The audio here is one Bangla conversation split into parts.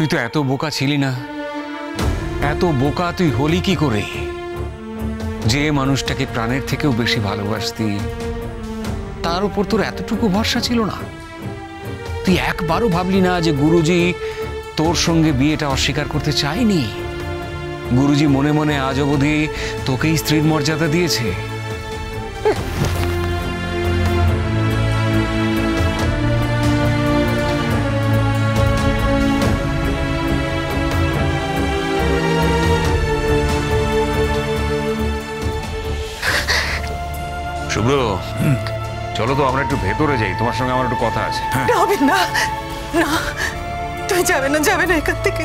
তুই তো এত বোকা ছিলি না। এত বোকা তুই হলি কি করে? যে মানুষটাকে প্রাণের থেকেও বেশি ভালোবাসতি, তার উপর তোর এতটুকু ভরসা ছিল না? তুই একবারও ভাবলি না যে গুরুজি তোর সঙ্গে বিয়েটা অস্বীকার করতে চায়নি? গুরুজি মনে মনে আজ অবধি তোকেই স্ত্রীর মর্যাদা দিয়েছে। শুভ্র, চলো তো আমরা একটু ভেতরে যাই, তোমার সঙ্গে আমার একটু কথা আছে। না না, তুই যাবে না এখান থেকে।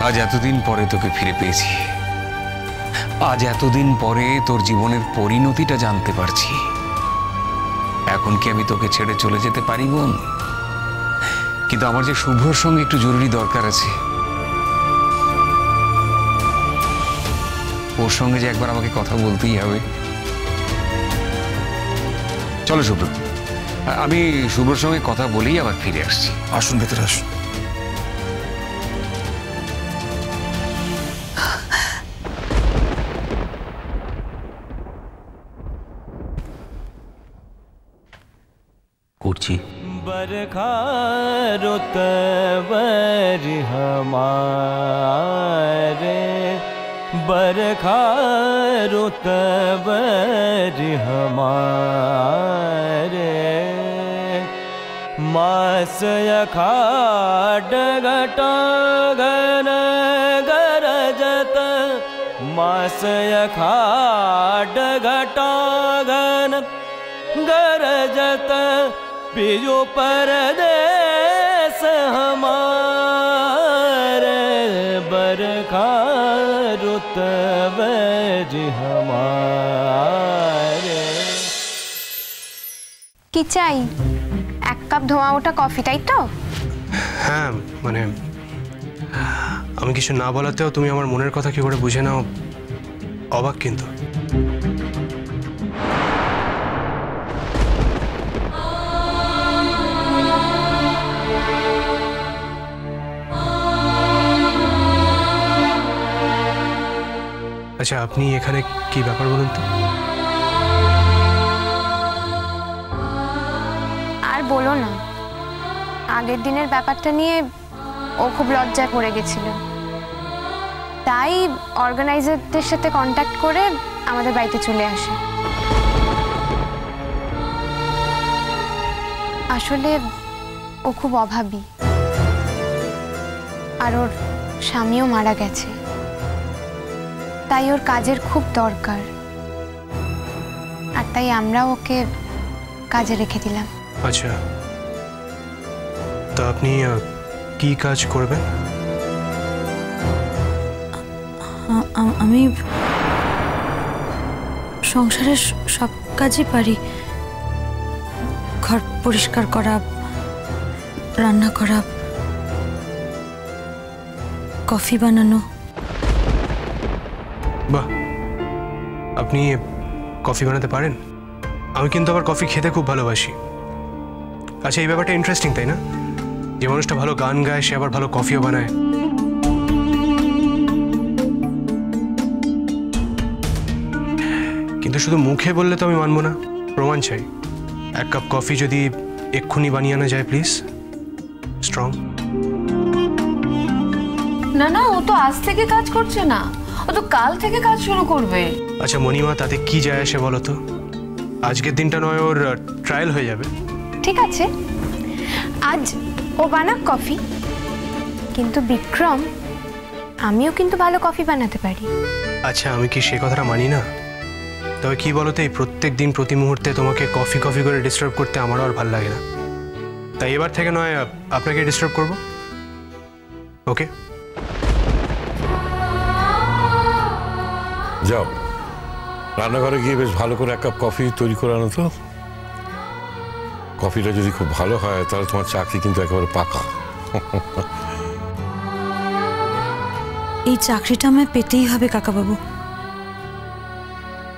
আজ এতদিন পরে তোকে ফিরে পেয়েছি, আজ এতদিন পরে তোর জীবনের পরিণতিটা জানতে পারছি। এখন কি আমি তোকে ছেড়ে চলে যেতে পারি বোন? কিন্তু আমার যে শুভ্রর সঙ্গে একটু জরুরি দরকার আছে, ওর সঙ্গে যে একবার আমাকে কথা বলতেই হবে। চলো শুভ্র, আমি শুভ্রর সঙ্গে কথা বলেই আবার ফিরে আসছি। আসুন, ভেতরে আসুন। করছি। बरखा रुत बर हमारे, बरखा रुत बर हमारे, मास अखाड़ घटा घन गरजत, मास अखाड़ घटा घन गरजत, बिजु परदेस हमारे, बरखा रुत बर हमारे। কি চাই? এক কাপ ধোয়া ওঠা কফি, তাই তো? হ্যাঁ, মানে আমি কিছু না বলাতেও তুমি আমার মনের কথা কি করে বুঝে নাও, অবাক কিন্তু। আচ্ছা, আপনি এখানে কি ব্যাপার বলুন তো? আর বলো না, আগের দিনের ব্যাপারটা নিয়ে ও খুব লজ্জায় পড়ে গেছিল, তাই অর্গানাইজারদের সাথে কন্ট্যাক্ট করে আমাদের বাড়িতে চলে আসে। আসলে ও খুব অভাবী, আর ওর স্বামীও মারা গেছে, তাই ওর কাজের খুব দরকার, আর তাই আমরা ওকে কাজে রেখে দিলাম। আচ্ছা, তো আপনি কি কাজ করবেন? আমি সংসারের সব কাজই পারি, ঘর পরিষ্কার করা, রান্না করা, কফি বানানো। বাহ, আপনি কফি বানাতে পারেন? আমি কিন্তু আবার কফি খেতে খুব ভালোবাসি। আচ্ছা, এই ব্যাপারটা ইন্টারেস্টিং, তাই না? যে মানুষটা ভালো গান গায় সে আবার ভালো কফিও বানায়। কিন্তু শুধু মুখে বললে তো আমি মানবো না, প্রমাণ চাই। এক কাপ কফি যদি এক্ষুনি বানিয়ে আনা যায় প্লিজ, স্ট্রং। না না, ও তো আজ থেকে কাজ করছে না, ও তো কাল থেকে কাজ শুরু করবে। আচ্ছা মণিমা, তাতে কি যায় আসে বলো তো? আজকের দিনটা নয় ওর ট্রায়াল হয়ে যাবে। ঠিক আছে, আজ ও বানাক কফি, কিন্তু বিক্রম, আমিও কিন্তু ভালো কফি বানাতে পারি। আচ্ছা, আমি কি সে কথাটা মানি না? তবে কি বলতো, এই প্রত্যেক দিন প্রতি মুহূর্তে তোমাকে কফি কফি করে ডিস্টার্ব করতে আমারও আর ভালো লাগে না। তাই এবার থেকে নয় আপনাকে ডিস্টার্ব করব, ওকে? যাও রান্নাঘরে গিয়ে বেশ ভালো করে এক কাপ কফি তৈরি করে আনো তো। কফিটা যদি খুব ভালো হয় তাহলে তোমার চাকরি কিন্তু একেবারে পাকা। এই চাকরিটা আমায় পেতেই হবে কাকাবাবু।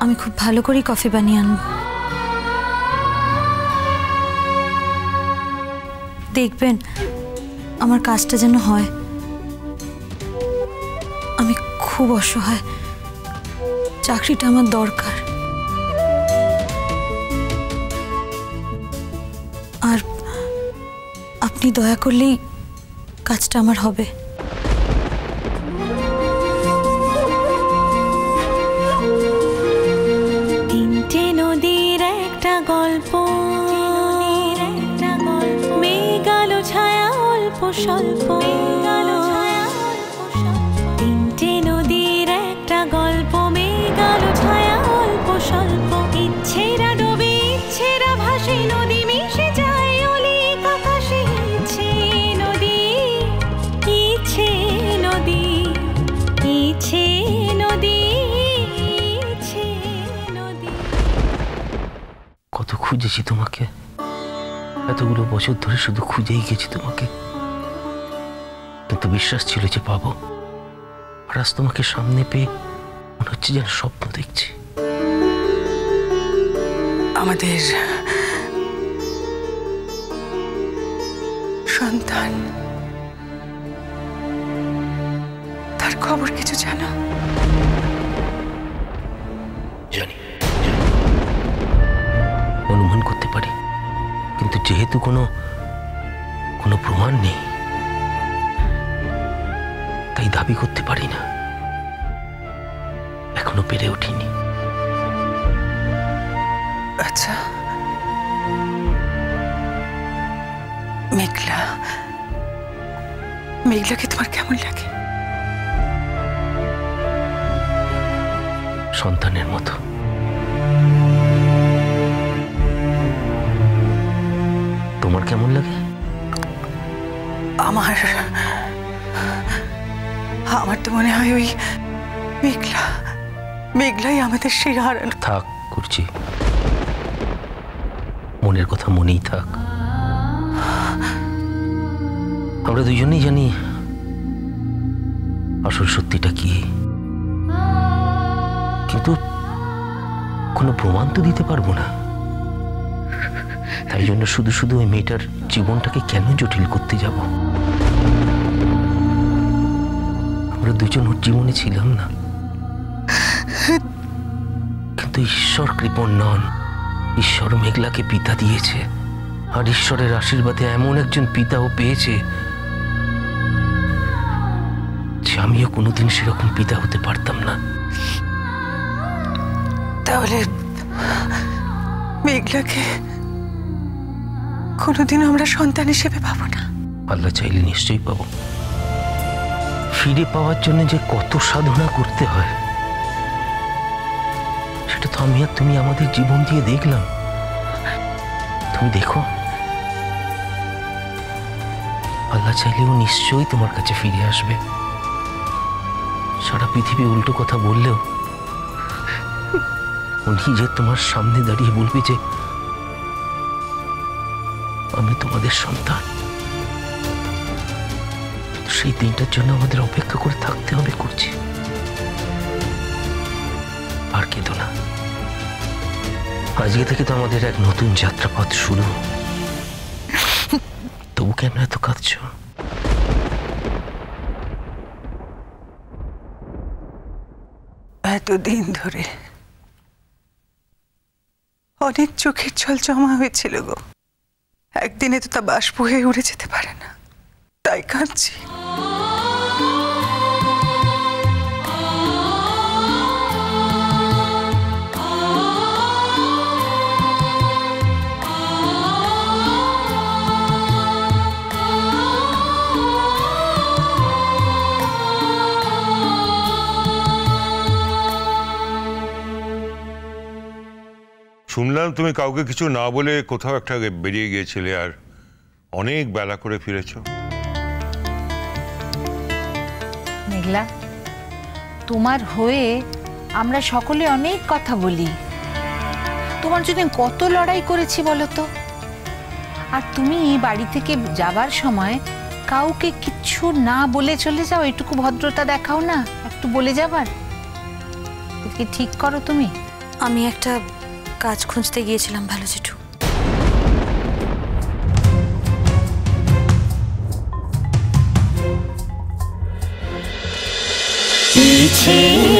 আমি খুব ভালো করেই কফি বানিয়ে আনব। দেখবেন আমার কাজটা যেন হয়। আমি খুব অসহায়, চাকরিটা আমার দরকার। আর আপনি দয়া করলেই কাজটা আমার হবে। তিনটে নদীর একটা গল্প, মেঘ আলো ছায়া অল্প স্বল্প। তিনটে নদীর একটা গল্প, মেঘ আলো ছায়া অল্প স্বল্প। ইচ্ছেরা ডোবে ইচ্ছেরা ভাসে, নদী মিশে যায় অলিক আকাশে। ইচ্ছে নদী, ইচ্ছে নদী, ইচ্ছে নদী, ইচ্ছে নদী। কত খুঁজেছি তোমাকে, এতগুলো বছর ধরে শুধু খুঁজেই গেছি তোমাকে, কিন্তু বিশ্বাস ছিল যে পাবো। আর আজ তোমাকে সামনে পেয়ে মনে হচ্ছে যেন স্বপ্ন দেখছি। আমাদের সন্তান, তার খবর কিছু জানো? জানি, অনুমান করতে পারি, কিন্তু যেহেতু কোনো প্রমাণ নেই তাই দাবি করতে পারি না। এখনো পেরে ওঠিনি। আচ্ছা, মেঘলাকে তোমার কেমন লাগে? সন্তানের মতো। তোমার কেমন লাগে? আমার তো মনে হয় ওই মেঘলাই আমাদের সেই হারানো। থাক করছি, মনের কথা মনেই থাক। আমরা দুজনেই জানি আসল সত্যিটা কি, কিন্তু কোনো প্রমাণ তো দিতে পারবো না। তাই জন্য শুধু শুধু ওই মেয়েটার জীবনটাকে কেন জটিল করতে যাব? আমরা দুজন ওর জীবনে ছিলাম না, কিন্তু ঈশ্বর কৃপণ নন। ঈশ্বর মেঘলাকে পিতা দিয়েছে, আর ঈশ্বরের আশীর্বাদে এমন একজন পিতাও পেয়েছে যে আমিও কোনোদিন সেরকম পিতা হতে পারতাম না। তাহলে মেঘলাকে কোনোদিন আমরা সন্তান হিসেবে পাবো না? আল্লাহ চাইলে নিশ্চয়ই পাবো। ফিরে পাওয়ার জন্য যে কত সাধনা করতে হয় সেটা তো আমি আর তুমি আমাদের জীবন দিয়ে দেখলাম। তুমি দেখো, আল্লাহ চাইলেও নিশ্চয়ই তোমার কাছে ফিরে আসবে। সারা পৃথিবী উল্টো কথা বললেও উনি যে তোমার সামনে দাঁড়িয়ে বলবে যে আমি তোমাদের সন্তান, সেই দিনটার জন্য আমাদের অপেক্ষা করে থাকতে হবে। করছি আর কেঁদো না, আজকে থেকে তো আমাদের এক নতুন যাত্রাপথ শুরু। তবু কেন এত কাঁদছো? এতদিন ধরে অনেক চোখের জল জমা হয়েছিল গো, একদিনে তো তা বাষ্প হয়ে উড়ে যেতে পারে না, তাই কাঁদছি। শুনলাম তুমি কাউকে কিছু না বলে কোথাও একটা বেরিয়ে গিয়েছিলে, আর অনেক বেলা করে ফিরেছো। মেঘলা, তোমার হয়ে আমরা সকলে অনেক কথা বলি, তোমার জন্য কত লড়াই করেছি বলো তো। আর তুমি বাড়ি থেকে যাবার সময় কাউকে কিছু না বলে চলে যাও, এটুকু ভদ্রতা দেখাও না, একটু বলে যাবার। কি ঠিক করো তুমি? আমি একটা কাজ খুঁজতে গিয়েছিলাম ভালো জেঠু। পিছে